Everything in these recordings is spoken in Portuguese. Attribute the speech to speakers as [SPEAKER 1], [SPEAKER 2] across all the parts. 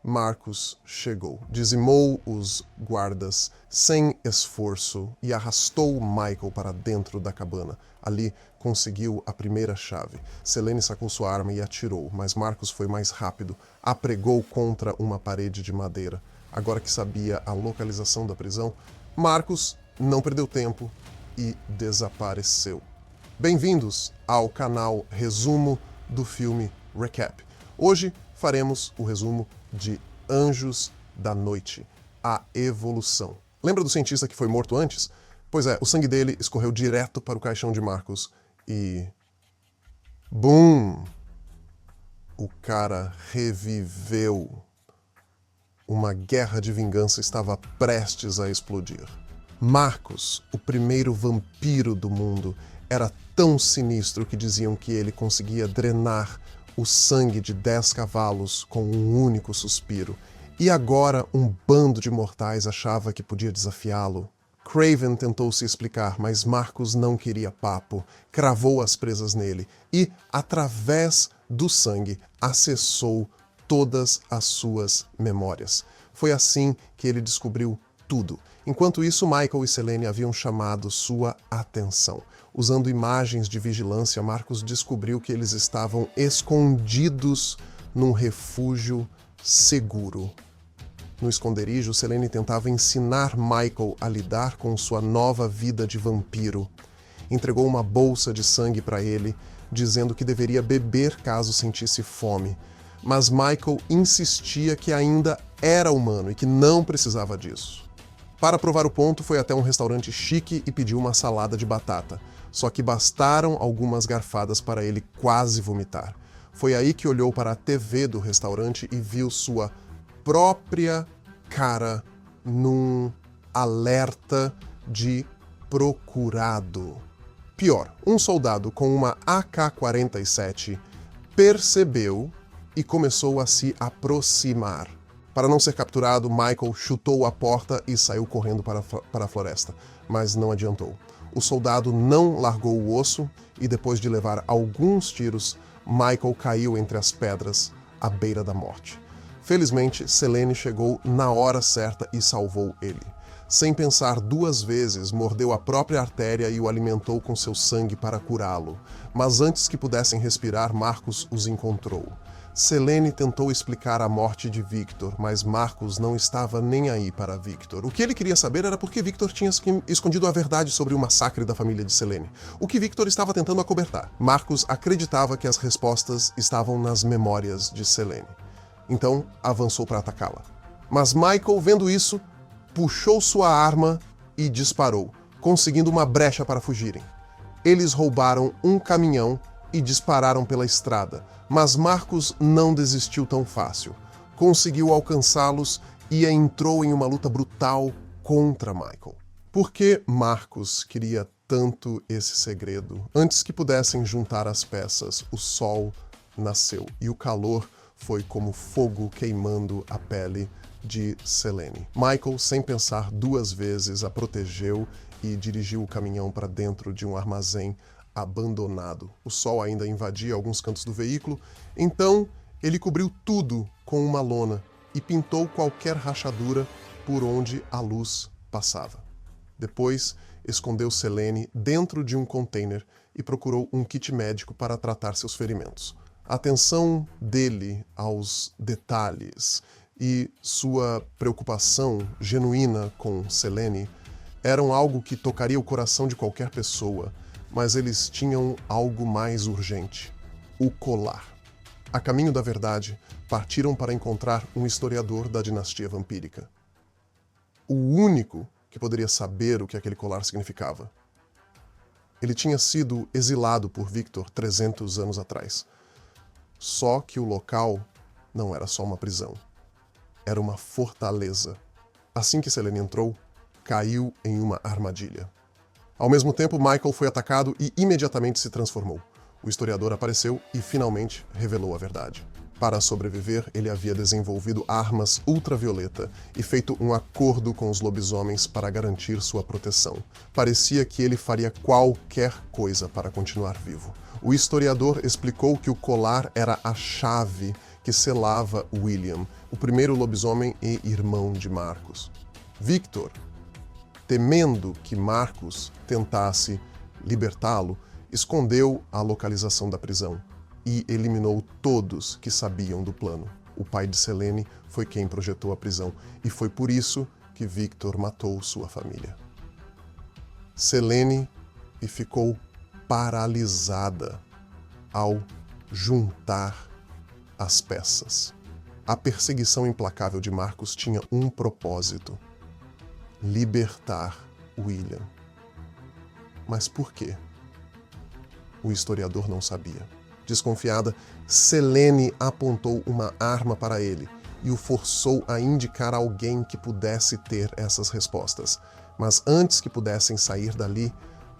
[SPEAKER 1] Marcus chegou, dizimou os guardas sem esforço e arrastou Michael para dentro da cabana. Ali, conseguiu a primeira chave. Selene sacou sua arma e atirou, mas Marcus foi mais rápido. A pregou contra uma parede de madeira. Agora que sabia a localização da prisão, Marcus não perdeu tempo e desapareceu. Bem-vindos ao canal Resumo do filme Recap. Hoje faremos o resumo de Anjos da Noite, a evolução. Lembra do cientista que foi morto antes? Pois é, o sangue dele escorreu direto para o caixão de Marcus e... BUM! O cara reviveu. Uma guerra de vingança estava prestes a explodir. Marcus, o primeiro vampiro do mundo, era tão sinistro que diziam que ele conseguia drenar o sangue de 10 cavalos com um único suspiro. E agora um bando de mortais achava que podia desafiá-lo. Craven tentou se explicar, mas Marcus não queria papo, cravou as presas nele e, através do sangue, acessou todas as suas memórias. Foi assim que ele descobriu tudo. Enquanto isso, Michael e Selene haviam chamado sua atenção. Usando imagens de vigilância, Marcus descobriu que eles estavam escondidos num refúgio seguro. No esconderijo, Selene tentava ensinar Michael a lidar com sua nova vida de vampiro. Entregou uma bolsa de sangue para ele, dizendo que deveria beber caso sentisse fome. Mas Michael insistia que ainda era humano e que não precisava disso. Para provar o ponto, foi até um restaurante chique e pediu uma salada de batata. Só que bastaram algumas garfadas para ele quase vomitar. Foi aí que olhou para a TV do restaurante e viu sua própria cara num alerta de procurado. Pior, um soldado com uma AK-47 percebeu e começou a se aproximar. Para não ser capturado, Michael chutou a porta e saiu correndo para a floresta, mas não adiantou. O soldado não largou o osso e, depois de levar alguns tiros, Michael caiu entre as pedras, à beira da morte. Felizmente, Selene chegou na hora certa e salvou ele. Sem pensar duas vezes, mordeu a própria artéria e o alimentou com seu sangue para curá-lo. Mas antes que pudessem respirar, Marcus os encontrou. Selene tentou explicar a morte de Victor, mas Marcus não estava nem aí para Victor. O que ele queria saber era por que Victor tinha escondido a verdade sobre o massacre da família de Selene. O que Victor estava tentando acobertar. Marcus acreditava que as respostas estavam nas memórias de Selene. Então, avançou para atacá-la. Mas Michael, vendo isso, puxou sua arma e disparou, conseguindo uma brecha para fugirem. Eles roubaram um caminhão e dispararam pela estrada, mas Marcus não desistiu tão fácil. Conseguiu alcançá-los e entrou em uma luta brutal contra Michael. Por que Marcus queria tanto esse segredo? Antes que pudessem juntar as peças, o sol nasceu e o calor foi como fogo queimando a pele de Selene. Michael, sem pensar duas vezes, a protegeu e dirigiu o caminhão para dentro de um armazém abandonado. O sol ainda invadia alguns cantos do veículo, então ele cobriu tudo com uma lona e pintou qualquer rachadura por onde a luz passava. Depois, escondeu Selene dentro de um container e procurou um kit médico para tratar seus ferimentos. A atenção dele aos detalhes e sua preocupação genuína com Selene eram algo que tocaria o coração de qualquer pessoa, mas eles tinham algo mais urgente: o colar. A caminho da verdade, partiram para encontrar um historiador da dinastia vampírica. O único que poderia saber o que aquele colar significava. Ele tinha sido exilado por Victor 300 anos atrás. Só que o local não era só uma prisão. Era uma fortaleza. Assim que Selene entrou, caiu em uma armadilha. Ao mesmo tempo, Michael foi atacado e imediatamente se transformou. O historiador apareceu e finalmente revelou a verdade. Para sobreviver, ele havia desenvolvido armas ultravioleta e feito um acordo com os lobisomens para garantir sua proteção. Parecia que ele faria qualquer coisa para continuar vivo. O historiador explicou que o colar era a chave que selava William, o primeiro lobisomem e irmão de Marcus. Victor, temendo que Marcus tentasse libertá-lo, escondeu a localização da prisão e eliminou todos que sabiam do plano. O pai de Selene foi quem projetou a prisão e foi por isso que Victor matou sua família. Selene ficou paralisada ao juntar as peças. A perseguição implacável de Marcus tinha um propósito: libertar William. Mas por quê? O historiador não sabia. Desconfiada, Selene apontou uma arma para ele e o forçou a indicar alguém que pudesse ter essas respostas. Mas antes que pudessem sair dali,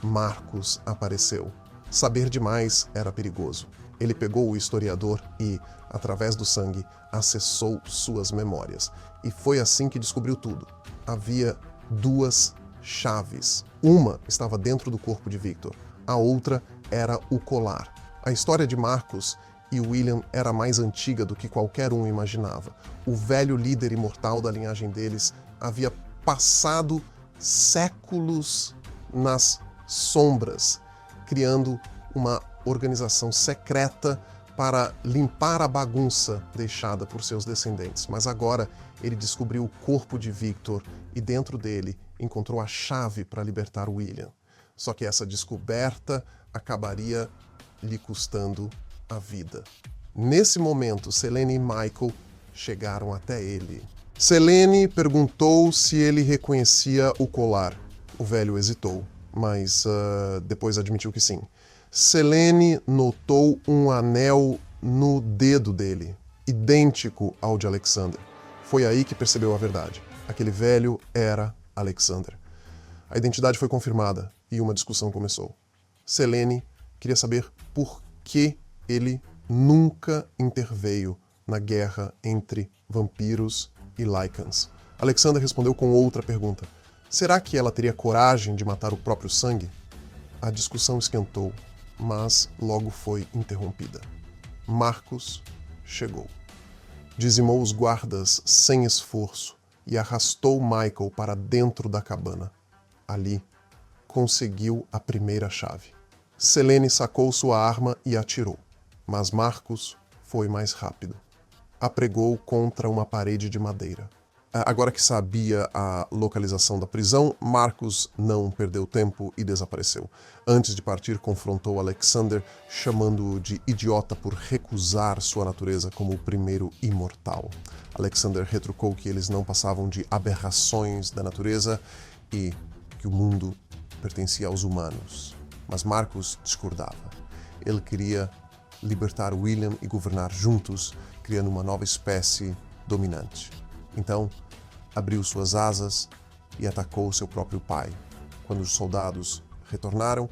[SPEAKER 1] Marcus apareceu. Saber demais era perigoso. Ele pegou o historiador e, através do sangue, acessou suas memórias. E foi assim que descobriu tudo. Havia duas chaves. Uma estava dentro do corpo de Victor. A outra era o colar. A história de Marcus e William era mais antiga do que qualquer um imaginava. O velho líder imortal da linhagem deles havia passado séculos nas sombras, criando uma organização secreta para limpar a bagunça deixada por seus descendentes. Mas agora ele descobriu o corpo de Victor e dentro dele encontrou a chave para libertar William. Só que essa descoberta acabaria lhe custando a vida. Nesse momento, Selene e Michael chegaram até ele. Selene perguntou se ele reconhecia o colar. O velho hesitou, mas depois admitiu que sim. Selene notou um anel no dedo dele, idêntico ao de Alexander. Foi aí que percebeu a verdade. Aquele velho era Alexander. A identidade foi confirmada e uma discussão começou. Selene queria saber por que ele nunca interveio na guerra entre vampiros e Lycans. Alexander respondeu com outra pergunta. Será que ela teria coragem de matar o próprio sangue? A discussão esquentou, mas logo foi interrompida. Marcus chegou. Dizimou os guardas sem esforço e arrastou Michael para dentro da cabana. Ali, conseguiu a primeira chave. Selene sacou sua arma e atirou, mas Marcus foi mais rápido. A pregou contra uma parede de madeira. Agora que sabia a localização da prisão, Marcus não perdeu tempo e desapareceu. Antes de partir, confrontou Alexander, chamando-o de idiota por recusar sua natureza como o primeiro imortal. Alexander retrucou que eles não passavam de aberrações da natureza e que o mundo pertencia aos humanos. Mas Marcus discordava. Ele queria libertar William e governar juntos, criando uma nova espécie dominante. Então, abriu suas asas e atacou seu próprio pai. Quando os soldados retornaram,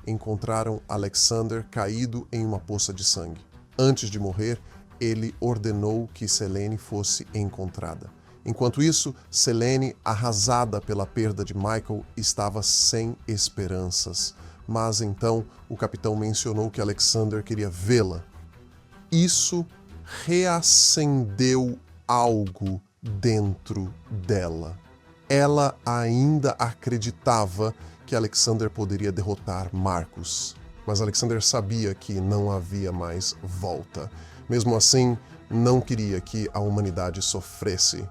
[SPEAKER 1] encontraram Alexander caído em uma poça de sangue. Antes de morrer, ele ordenou que Selene fosse encontrada. Enquanto isso, Selene, arrasada pela perda de Michael, estava sem esperanças. Mas então o capitão mencionou que Alexander queria vê-la. Isso reacendeu algo dentro dela. Ela ainda acreditava que Alexander poderia derrotar Marcus. Mas Alexander sabia que não havia mais volta. Mesmo assim, não queria que a humanidade sofresse.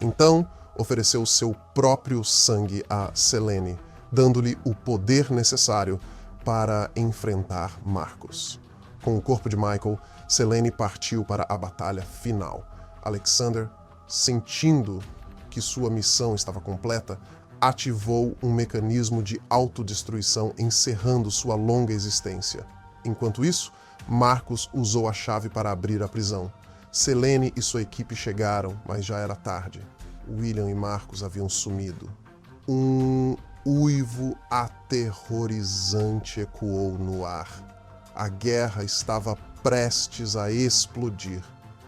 [SPEAKER 1] Então, ofereceu seu próprio sangue a Selene, dando-lhe o poder necessário para enfrentar Marcus. Com o corpo de Michael, Selene partiu para a batalha final. Alexander, sentindo que sua missão estava completa, ativou um mecanismo de autodestruição, encerrando sua longa existência. Enquanto isso, Marcus usou a chave para abrir a prisão. Selene e sua equipe chegaram, mas já era tarde. William e Marcus haviam sumido. Um uivo aterrorizante ecoou no ar. A guerra estava prestes a explodir.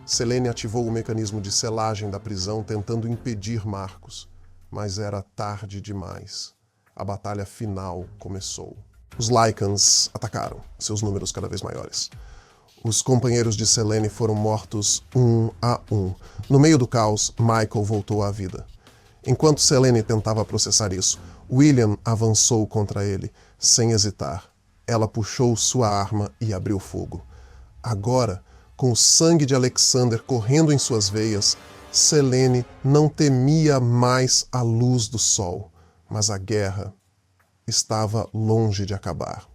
[SPEAKER 1] Selene ativou o mecanismo de selagem da prisão, tentando impedir Marcus. Mas era tarde demais. A batalha final começou. Os Lycans atacaram, seus números cada vez maiores. Os companheiros de Selene foram mortos um a um. No meio do caos, Michael voltou à vida. Enquanto Selene tentava processar isso, William avançou contra ele, sem hesitar. Ela puxou sua arma e abriu fogo. Agora, com o sangue de Alexander correndo em suas veias, Selene não temia mais a luz do sol, mas a guerra estava longe de acabar.